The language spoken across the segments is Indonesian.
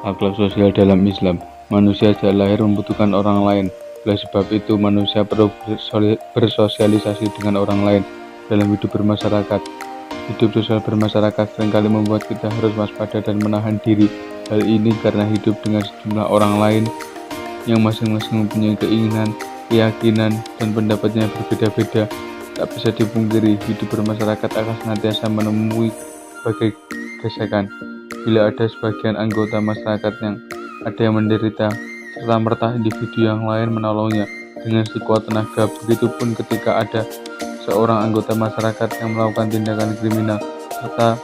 Akhlak sosial dalam Islam. Manusia sejak lahir membutuhkan orang lain. Oleh sebab itu, manusia perlu bersosialisasi dengan orang lain dalam hidup bermasyarakat. Hidup sosial bermasyarakat seringkali membuat kita harus waspada dan menahan diri. Hal ini karena hidup dengan sejumlah orang lain yang masing-masing mempunyai keinginan, keyakinan, dan pendapatnya berbeda-beda. Tak bisa dipungkiri, hidup bermasyarakat akan senantiasa menemui berbagai gesekan. Bila ada sebagian anggota masyarakat yang ada yang menderita, serta merta individu yang lain menolongnya dengan sekuat tenaga. Begitupun ketika ada seorang anggota masyarakat yang melakukan tindakan kriminal, serta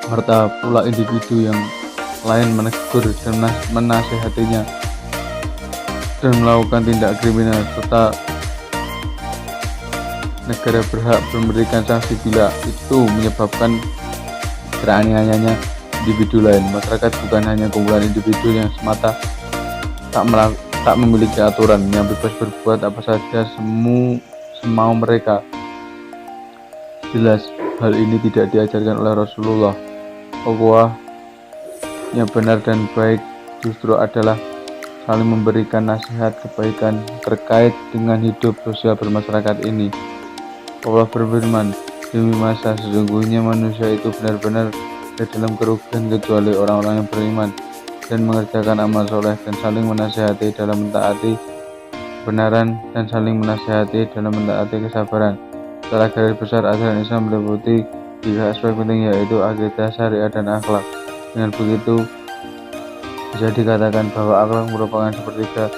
merta pula individu yang lain menegur dan menasehatinya dan melakukan tindak kriminal, serta negara berhak memberikan sanksi bila itu menyebabkan teraniayanya individu lain. Masyarakat bukan hanya kumpulan individu yang semata tak memiliki aturan, yang bebas berbuat apa saja semau mereka. Jelas, hal ini tidak diajarkan oleh Rasulullah. Ukhuwah yang benar dan baik justru adalah saling memberikan nasihat kebaikan terkait dengan hidup sosial bermasyarakat ini. Allah berfirman, demi masa sesungguhnya manusia itu benar-benar dalam kerugian kecuali orang-orang yang beriman dan mengerjakan amal soleh dan saling menasihati dalam mentaati kebenaran dan saling menasihati dalam mentaati kesabaran. Secara garis besar, ajaran Islam meliputi 3 aspek penting, yaitu akidah, syariat, dan akhlak. Dengan begitu, bisa dikatakan bahwa akhlak merupakan sepertiga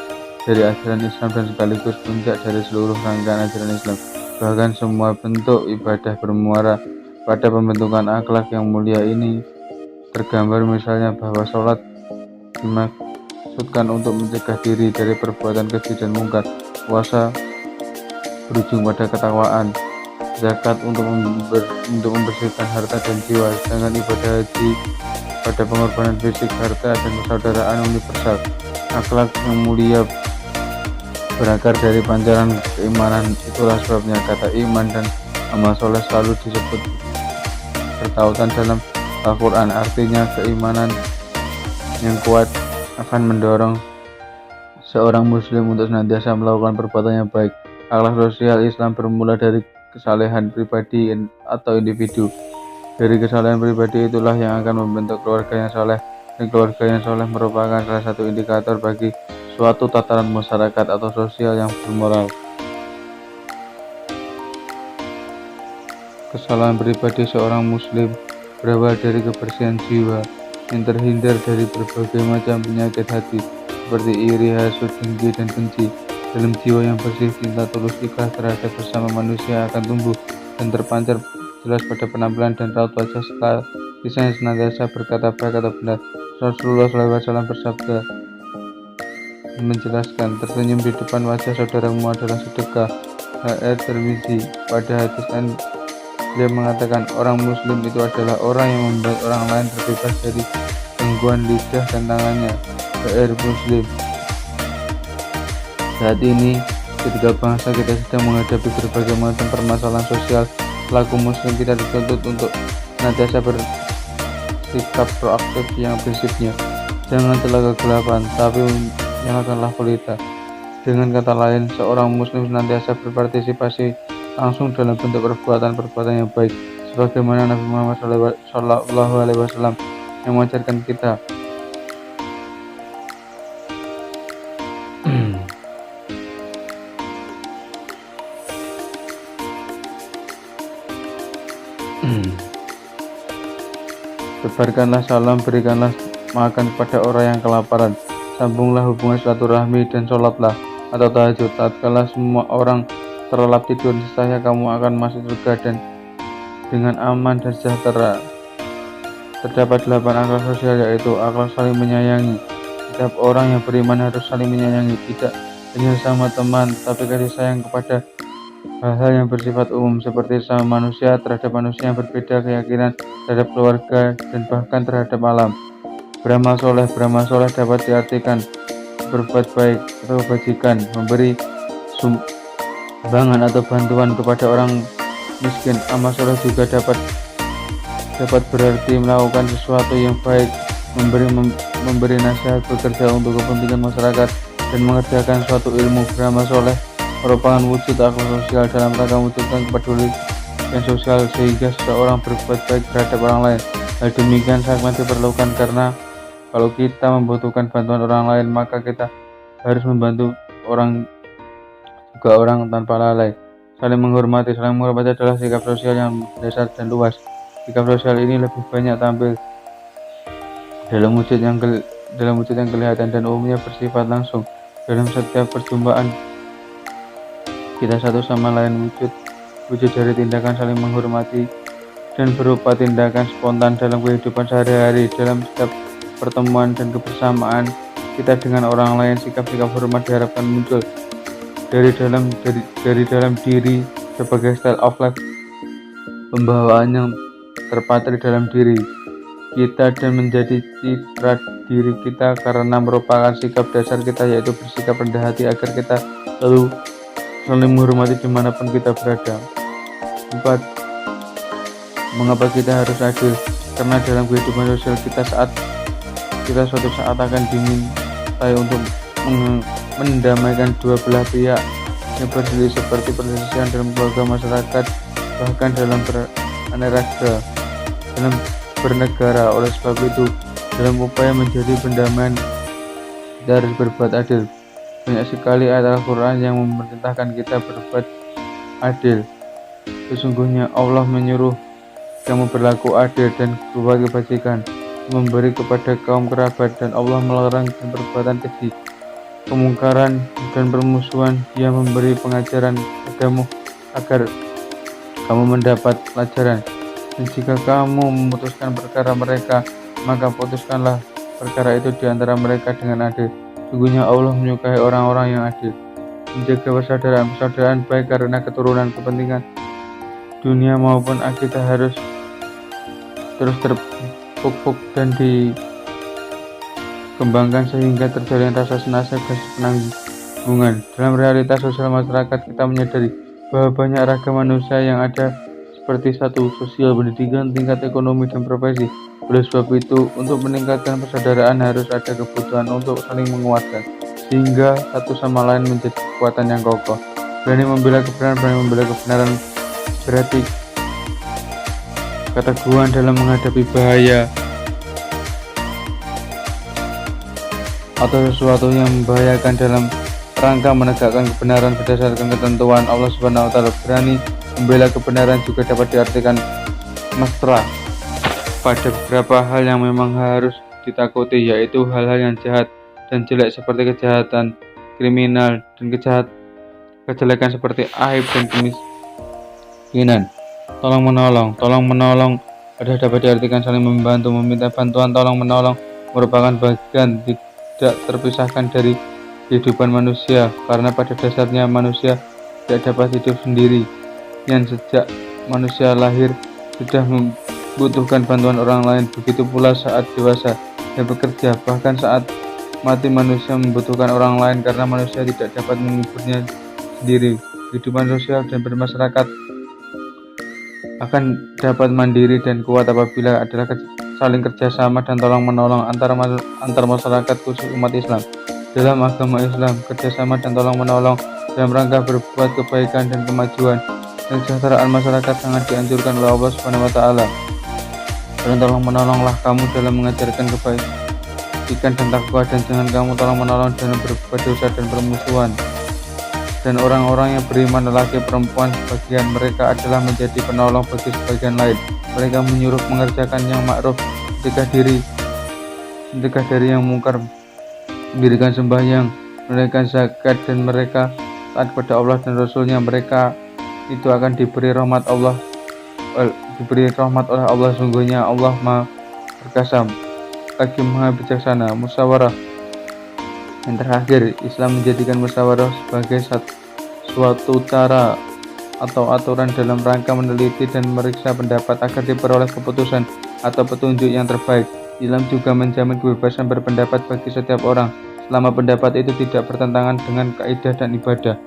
dari ajaran Islam dan sekaligus puncak dari seluruh rangkaian ajaran Islam. Bahkan semua bentuk ibadah bermuara pada pembentukan akhlak yang mulia ini. Tergambar misalnya bahwa sholat dimaksudkan untuk mencegah diri dari perbuatan keji dan mungkar, puasa berujung pada ketakwaan, zakat untuk membersihkan harta dan jiwa, sedangkan ibadah haji pada pengorbanan fisik, harta, dan persaudaraan universal. Akhlak yang mulia berakar dari pancaran keimanan. Itulah sebabnya kata iman dan amal soleh selalu disebut bertautan dalam Al-Quran. Artinya keimanan yang kuat akan mendorong seorang muslim untuk senantiasa melakukan perbuatan yang baik. Akhlak sosial Islam bermula dari kesalehan pribadi atau individu. Dari kesalehan pribadi itulah yang akan membentuk keluarga yang soleh, dan keluarga yang soleh merupakan salah satu indikator bagi suatu tataran masyarakat atau sosial yang bermoral. Kesalahan pribadi seorang muslim berawal dari kebersihan jiwa yang terhindar dari berbagai macam penyakit hati seperti iri, hasud, dengki, dan benci. Dalam jiwa yang bersih, cinta tulus ikhlas terhadap sesama manusia akan tumbuh dan terpancar jelas pada penampilan dan raut wajah, serta lisan senantiasa berkata baik atau benar. Rasulullah SAW bersabda menjelaskan, tersenyum di depan wajah saudaramu adalah sedekah. Tirmizi. Pada hadis lain dia mengatakan, orang muslim itu adalah orang yang membuat orang lain terbebas dari gangguan lidah dan tangannya. Muslim. Saat ini, ketika bangsa kita sedang menghadapi berbagai macam permasalahan sosial, pelaku muslim kita dituntut untuk senantiasa bersikap proaktif yang prinsipnya. Jangan telah kegelapan, tapi nyalakanlah pelita. Dengan kata lain, seorang muslim senantiasa berpartisipasi langsung dalam bentuk perbuatan-perbuatan yang baik, sebagaimana Nabi Muhammad SAW yang mengajarkan kita. Tebarkanlah salam, berikanlah makan kepada orang yang kelaparan, sambunglah hubungan silaturahmi, dan sholatlah atau tahajud tatkala semua orang terlelap tidur. Niscaya kamu akan masuk surga dan dengan aman dan sejahtera. Terdapat 8 akhlak sosial, yaitu akhlak saling menyayangi. Setiap orang yang beriman harus saling menyayangi, tidak hanya sama teman, tapi kasih sayang kepada hal-hal yang bersifat umum seperti sama manusia, terhadap manusia yang berbeda keyakinan, terhadap keluarga, dan bahkan terhadap alam. Beramal soleh dapat diartikan berbuat baik atau kebajikan, memberi sumbangan atau bantuan kepada orang miskin. Amal soleh juga dapat berarti melakukan sesuatu yang baik memberi nasihat, bekerja untuk kepentingan masyarakat, dan mengerjakan suatu ilmu beramal soleh merupakan wujud akhlak sosial dalam rangka mewujudkan kepedulian sosial sehingga seseorang berbuat baik terhadap orang lain. Hal demikian sangat diperlukan karena kalau kita membutuhkan bantuan orang lain, maka kita harus membantu orang tanpa lalai. Saling menghormati adalah sikap sosial yang dasar dan luas. Sikap sosial ini lebih banyak tampil dalam wujud yang kelihatan dan umumnya bersifat langsung. Dalam setiap perjumpaan kita satu sama lain, wujud dari tindakan saling menghormati dan berupa tindakan spontan dalam kehidupan sehari-hari. Dalam setiap pertemuan dan kebersamaan kita dengan orang lain, sikap-sikap hormat diharapkan muncul dari dalam diri sebagai style of life, pembawaan yang terpatri dalam diri kita dan menjadi citra diri kita karena merupakan sikap dasar kita, yaitu bersikap rendah hati agar kita selalu saling menghormati dimanapun kita berada. 4. Mengapa kita harus adil? Karena dalam kehidupan sosial kita suatu saat akan dimintai untuk mendamaikan dua belah pihak yang berselisih seperti perselisihan dalam keluarga, masyarakat, bahkan dalam bernegara. Oleh sebab itu, dalam upaya menjadi pendamaian, kita harus berbuat adil. Banyak sekali ayat Al-Quran yang memerintahkan kita berbuat adil. Sesungguhnya Allah menyuruh kamu berlaku adil dan berbuat kebajikan, memberi kepada kaum kerabat, dan Allah melarang perbuatan keji, kemungkaran, dan permusuhan. Dia memberi pengajaran padamu agar kamu mendapat pelajaran. Dan jika kamu memutuskan perkara mereka, maka putuskanlah perkara itu di antara mereka dengan adil. Sungguhnya Allah menyukai orang-orang yang adil. Menjaga persaudaraan baik karena keturunan, kepentingan dunia maupun akhirat harus terus terpupuk dan dikembangkan sehingga terjalin rasa senasib dan penanggungan. Dalam realitas sosial masyarakat, kita menyadari bahwa banyak ragam manusia yang ada, seperti status sosial, pendidikan, tingkat ekonomi, dan profesi. Oleh sebab itu, untuk meningkatkan persaudaraan harus ada kebutuhan untuk saling menguatkan, sehingga satu sama lain menjadi kekuatan yang kokoh. Berani membela kebenaran berarti keteguhan dalam menghadapi bahaya atau sesuatu yang membahayakan dalam rangka menegakkan kebenaran berdasarkan ketentuan Allah Subhanahu wa taala. Berani membela kebenaran juga dapat diartikan mesra pada beberapa hal yang memang harus ditakuti, yaitu hal-hal yang jahat dan jelek seperti kejahatan, kriminal, dan kejelekan seperti aib dan kemiskinan. Tolong menolong adalah dapat diartikan saling membantu, meminta bantuan. Tolong menolong merupakan bagian tidak terpisahkan dari kehidupan manusia, karena pada dasarnya manusia tidak dapat hidup sendiri, yang sejak manusia lahir sudah membutuhkan bantuan orang lain. Begitu pula saat dewasa dan bekerja, bahkan saat mati manusia membutuhkan orang lain karena manusia tidak dapat menghiburnya sendiri. Kehidupan sosial dan bermasyarakat akan dapat mandiri dan kuat apabila adalah saling kerjasama dan tolong menolong antar masyarakat, khusus umat Islam. Dalam agama Islam, kerjasama dan tolong menolong dalam rangka berbuat kebaikan dan kemajuan dan kesejahteraan masyarakat sangat dianjurkan oleh Allah Subhanahu wa taala. Dan tolong menolonglah kamu dalam mengajarkan kebaikan dan takwa, dan jangan kamu tolong menolong dalam berbuat dosa dan permusuhan. Dan orang-orang yang beriman, lelaki perempuan, sebagian mereka adalah menjadi penolong bagi sebagian lain. Mereka menyuruh mengerjakan yang ma'ruf, mencegah dari yang mungkar, mendirikan sembahyang, menunaikan zakat, dan mereka taat kepada Allah dan Rasul-Nya. Mereka itu akan diberi rahmat oleh Allah. Sungguhnya Allah Maha Perkasa lagi Maha Bijaksana. Musyawarah. Yang terakhir, Islam menjadikan musyawarah sebagai suatu cara atau aturan dalam rangka meneliti dan meriksa pendapat agar diperoleh keputusan atau petunjuk yang terbaik. Islam juga menjamin kebebasan berpendapat bagi setiap orang, selama pendapat itu tidak bertentangan dengan kaidah dan ibadah.